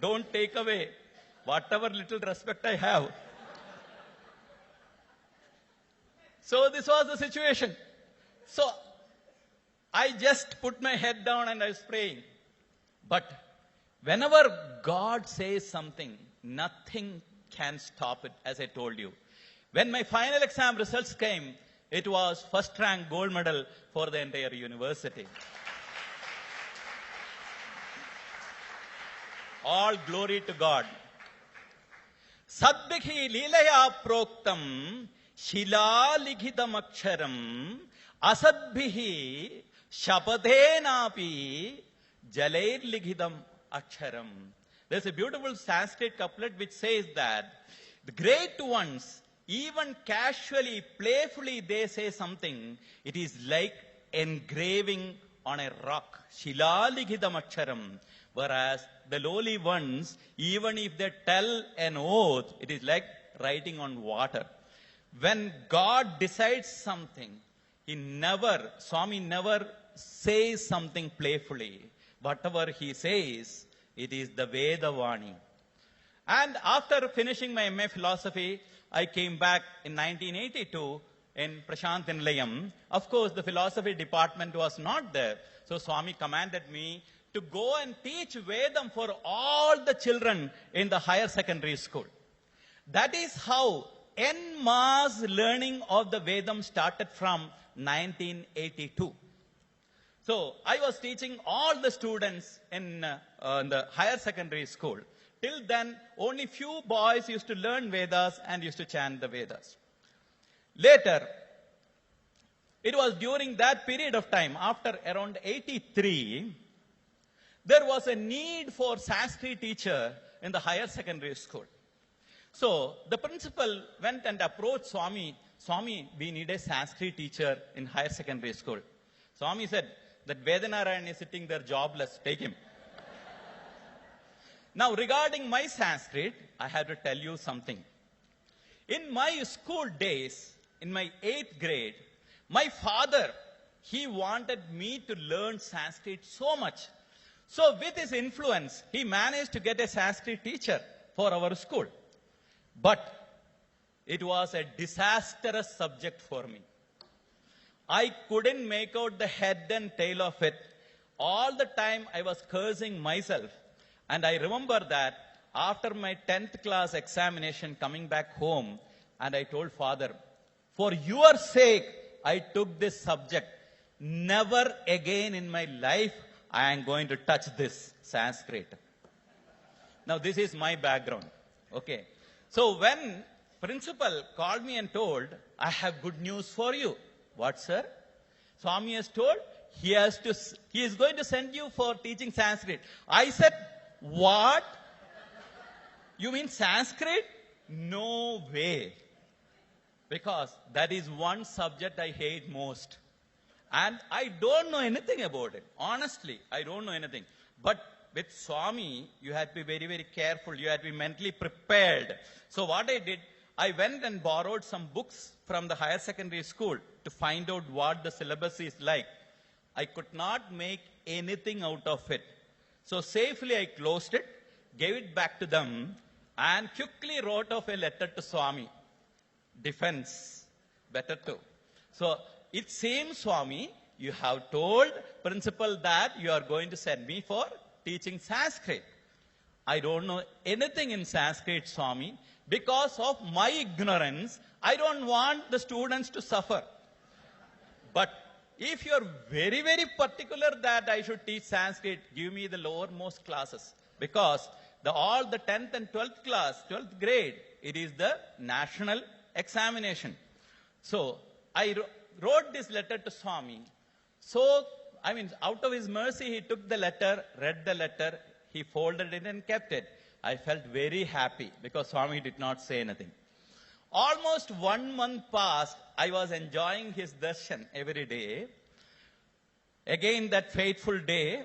Don't take away whatever little respect I have. So this was the situation. So I just put my head down and I was praying. But whenever God says something, nothing can stop it, as I told you. When my final exam results came, it was first rank gold medal for the entire university. All glory to God. Sadbhihi leelaya proktam shila likhitam aksharam asadbhihi shapadenapi jalair likhitam aksharam. There's a beautiful Sanskrit couplet which says that the great ones, even casually, playfully they say something, it is like engraving on a rock. Shila likhitam aksharam. Whereas the lowly ones, even if they tell an oath, it is like writing on water. When God decides something, Swami never says something playfully. Whatever he says, it is the Vedavani. And after finishing my MA philosophy, I came back in 1982 in Prashant Nilayam. Of course, the philosophy department was not there. So Swami commanded me to go and teach Vedam for all the children in the higher secondary school. That is how en masse learning of the Vedam started from 1982. So I was teaching all the students in the higher secondary school. Till then, only few boys used to learn Vedas and used to chant the Vedas. Later, it was during that period of time, after around 83, there was a need for Sanskrit teacher in the higher secondary school. So the principal went and approached Swami. Swami, we need a Sanskrit teacher in higher secondary school. Swami said, that Vedanarayan is sitting there jobless, take him. Now regarding my Sanskrit, I have to tell you something. In my school days, in my 8th grade, my father, he wanted me to learn Sanskrit so much. So with his influence, he managed to get a Sanskrit teacher for our school. But it was a disastrous subject for me. I couldn't make out the head and tail of it. All the time I was cursing myself. And I remember that after my 10th class examination coming back home, and I told father, for your sake, I took this subject. Never again in my life I am going to touch this Sanskrit. Now this is my background. Okay. So when principal called me and told, I have good news for you. What, sir? Swami has told he is going to send you for teaching Sanskrit. I said, what? You mean Sanskrit? No way. Because that is one subject I hate most. And I don't know anything about it. Honestly, I don't know anything. But with Swami, you have to be very, very careful. You have to be mentally prepared. So what I did, I went and borrowed some books from the higher secondary school to find out what the syllabus is like. I could not make anything out of it. So safely I closed it, gave it back to them, and quickly wrote off a letter to Swami. Defense, better too. So it seems, Swami, you have told principal that you are going to send me for teaching Sanskrit. I don't know anything in Sanskrit, Swami. Because of my ignorance, I don't want the students to suffer. But if you are very, very particular that I should teach Sanskrit, give me the lowermost classes. Because all the 10th and 12th class, 12th grade, it is the national examination. So I wrote this letter to Swami. So, out of his mercy, he took the letter, read the letter, he folded it and kept it. I felt very happy because Swami did not say anything. Almost 1 month passed. I was enjoying his darshan every day. Again, that fateful day,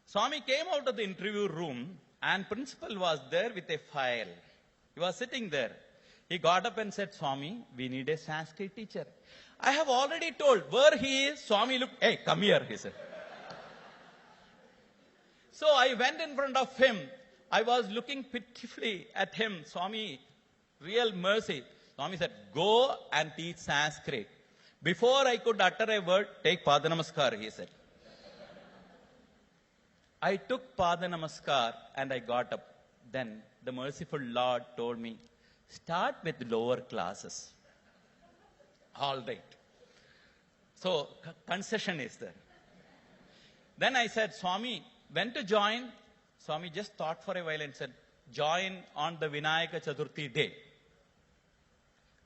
Swami came out of the interview room and principal was there with a file. He was sitting there. He got up and said, Swami, we need a Sanskrit teacher. I have already told where he is. Swami looked, hey, come here, he said. So I went in front of him. I was looking pitifully at him. Swami, real mercy. Swami said, go and teach Sanskrit. Before I could utter a word, take Pada Namaskar, he said. I took Pada Namaskar and I got up. Then the merciful Lord told me, start with lower classes. All right. So, concession is there. Then I said, Swami, when to join? Swami just thought for a while and said, join on the Vinayaka Chaturthi day.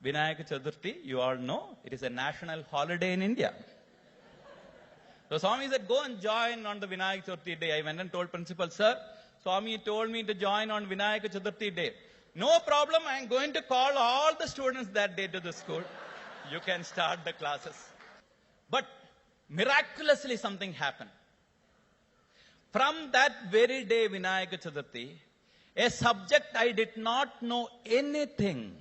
Vinayaka Chaturthi, you all know, it is a national holiday in India. So Swami said, go and join on the Vinayaka Chaturthi day. I went and told principal, sir, Swami told me to join on Vinayaka Chaturthi day. No problem, I am going to call all the students that day to the school. You can start the classes. But miraculously something happened. From that very day, Vinayaka Chaturthi, a subject I did not know anything.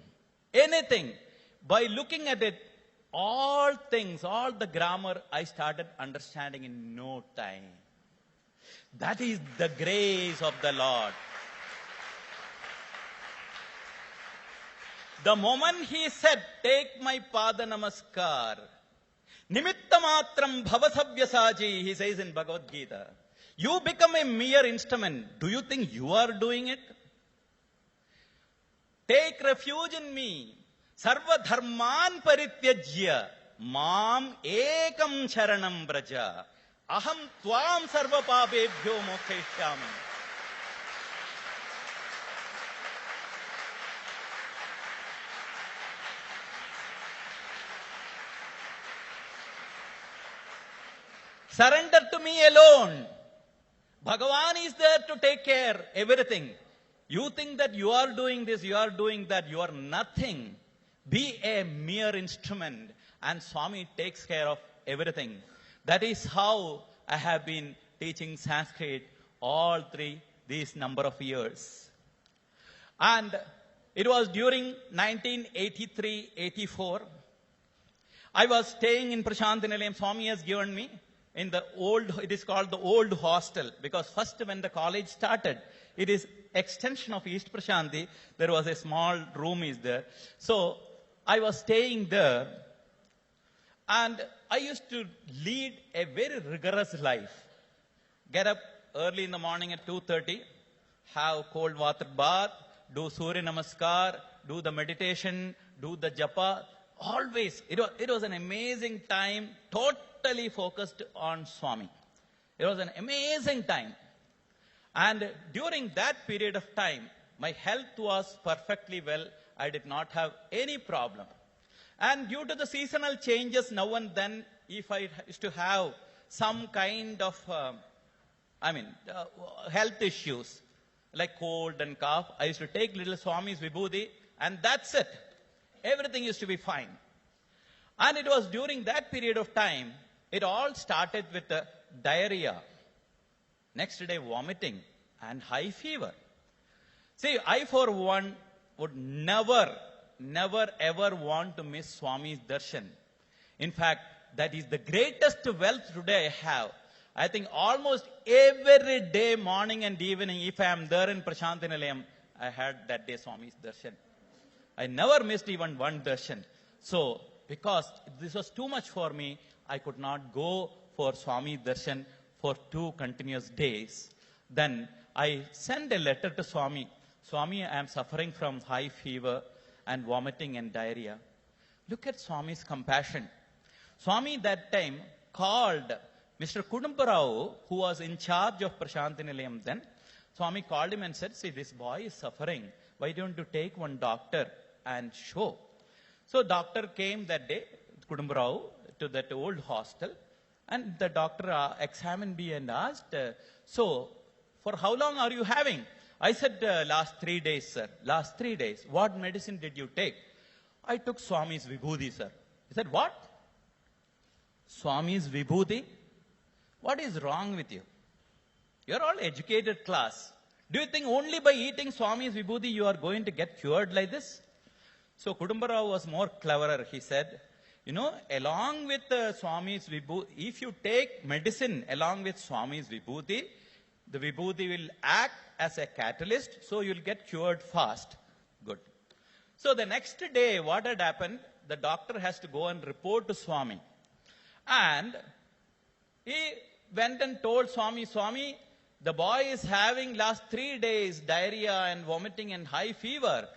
By looking at it, all things, all the grammar, I started understanding in no time. That is the grace of the Lord. The moment he said, take my Pada Namaskar, Nimittamatram Bhavasabhyasaji, he says in Bhagavad Gita, you become a mere instrument. Do you think you are doing it? Take refuge in me. Sarva dharman parityajya. Mam ekam charanam braja. Aham tvam sarva papebhyo mokshayishyami. Surrender to me alone. Bhagavan is there to take care of everything. You think that you are doing this, you are doing that, you are nothing. Be a mere instrument and Swami takes care of everything. That is how I have been teaching Sanskrit all these number of years. And it was during 1983-84. I was staying in Prashantinilayam. Swami has given me in the old, it is called the old hostel, because first when the college started, it is extension of East Prashanti. There was a small room is there. So I was staying there and I used to lead a very rigorous life. Get up early in the morning at 2:30, have cold water bath, do Surya Namaskar, do the meditation, do the japa. Always, it was an amazing time, totally focused on Swami. It was an amazing time. And during that period of time, my health was perfectly well. I did not have any problem. And due to the seasonal changes now and then, if I used to have some kind of, health issues, like cold and cough, I used to take little Swami's Vibhuti, and that's it. Everything used to be fine. And it was during that period of time, it all started with diarrhea. Next day, vomiting and high fever. See, I for one would never ever want to miss Swami's darshan. In fact, that is the greatest wealth today I have. I think almost every day, morning and evening, if I am there in Prashantinilayam, I had that day Swami's darshan. I never missed even one darshan. So, because this was too much for me, I could not go for Swami darshan for 2 continuous days. Then I sent a letter to Swami. Swami, I am suffering from high fever and vomiting and diarrhea. Look at Swami's compassion. Swami that time called Mr. Kudumbarao, who was in charge of Prashantinilayam then. Swami called him and said, see, this boy is suffering. Why don't you take one doctor and show? So doctor came that day, Kudumbarao, to that old hostel. And the doctor examined me and asked, so, for how long are you having? I said, last 3 days, sir. Last 3 days. What medicine did you take? I took Swami's Vibhuti, sir. He said, what? Swami's Vibhuti? What is wrong with you? You're all educated class. Do you think only by eating Swami's Vibhuti you are going to get cured like this? So Kudumbarao was more cleverer. He said, you know, along with Swami's Vibhuti, if you take medicine along with Swami's Vibhuti, The vibhuti will act as a catalyst, so you'll get cured fast. Good. So the next day, what had happened? The doctor has to go and report to Swami. And he went and told Swami, Swami, the boy is having last 3 days diarrhea and vomiting and high fever.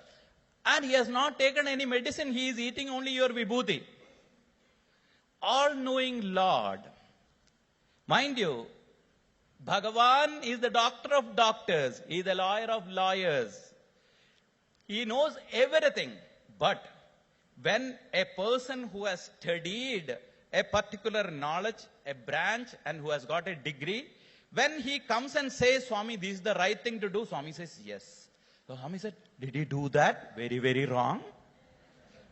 And he has not taken any medicine. He is eating only your vibhuti. All-knowing Lord. Mind you, Bhagavan is the doctor of doctors. He is the lawyer of lawyers. He knows everything. But when a person who has studied a particular knowledge, a branch, and who has got a degree, when he comes and says, Swami, this is the right thing to do, Swami says, yes. So Swami said, did he do that? Very, very wrong.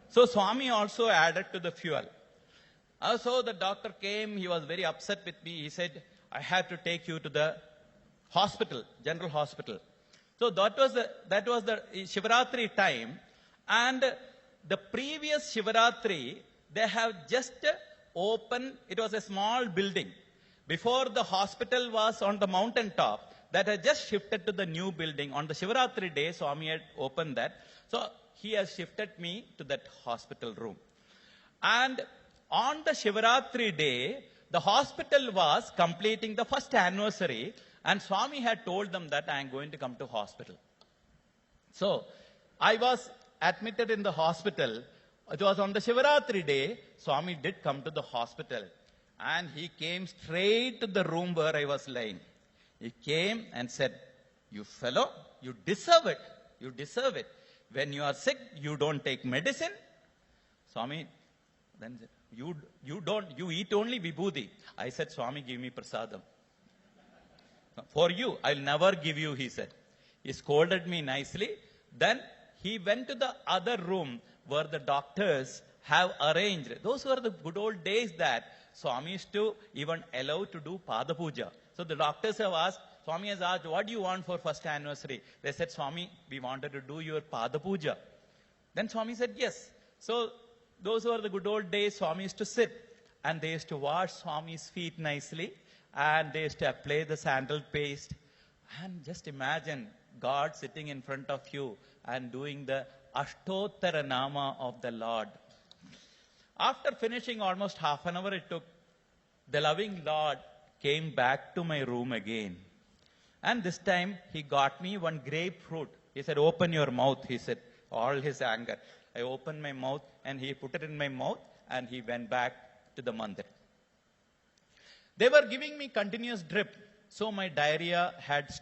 So Swami also added to the fuel. So the doctor came, he was very upset with me. He said, I have to take you to the hospital, general hospital. So that was the Shivaratri time. And the previous Shivaratri, they have just opened, it was a small building. Before the hospital was on the mountain top, that had just shifted to the new building. On the Shivaratri day, Swami had opened that. So he has shifted me to that hospital room. And on the Shivaratri day, the hospital was completing the first anniversary, and Swami had told them that I am going to come to hospital. So I was admitted in the hospital. It was on the Shivaratri day. Swami did come to the hospital, and he came straight to the room where I was lying. He came and said, you fellow, you deserve it. You deserve it. When you are sick, you don't take medicine. Swami then said, you eat only vibhuti. I said, Swami, give me prasadam. For you, I'll never give you, he said. He scolded me nicely. Then he went to the other room where the doctors have arranged. Those were the good old days that Swami used to even allow to do pada puja. So the doctors have asked, Swami has asked, what do you want for first anniversary? They said, Swami, we wanted to do your pada puja. Then Swami said, yes. So those were the good old days. Swami used to sit and they used to wash Swami's feet nicely, and they used to apply the sandal paste. And just imagine God sitting in front of you and doing the Ashtottara Nama of the Lord. After finishing almost half an hour it took, the loving Lord came back to my room again. And this time he got me one grapefruit. He said, open your mouth, he said, all his anger. I opened my mouth and he put it in my mouth and he went back to the mandir. They were giving me continuous drip, so my diarrhea had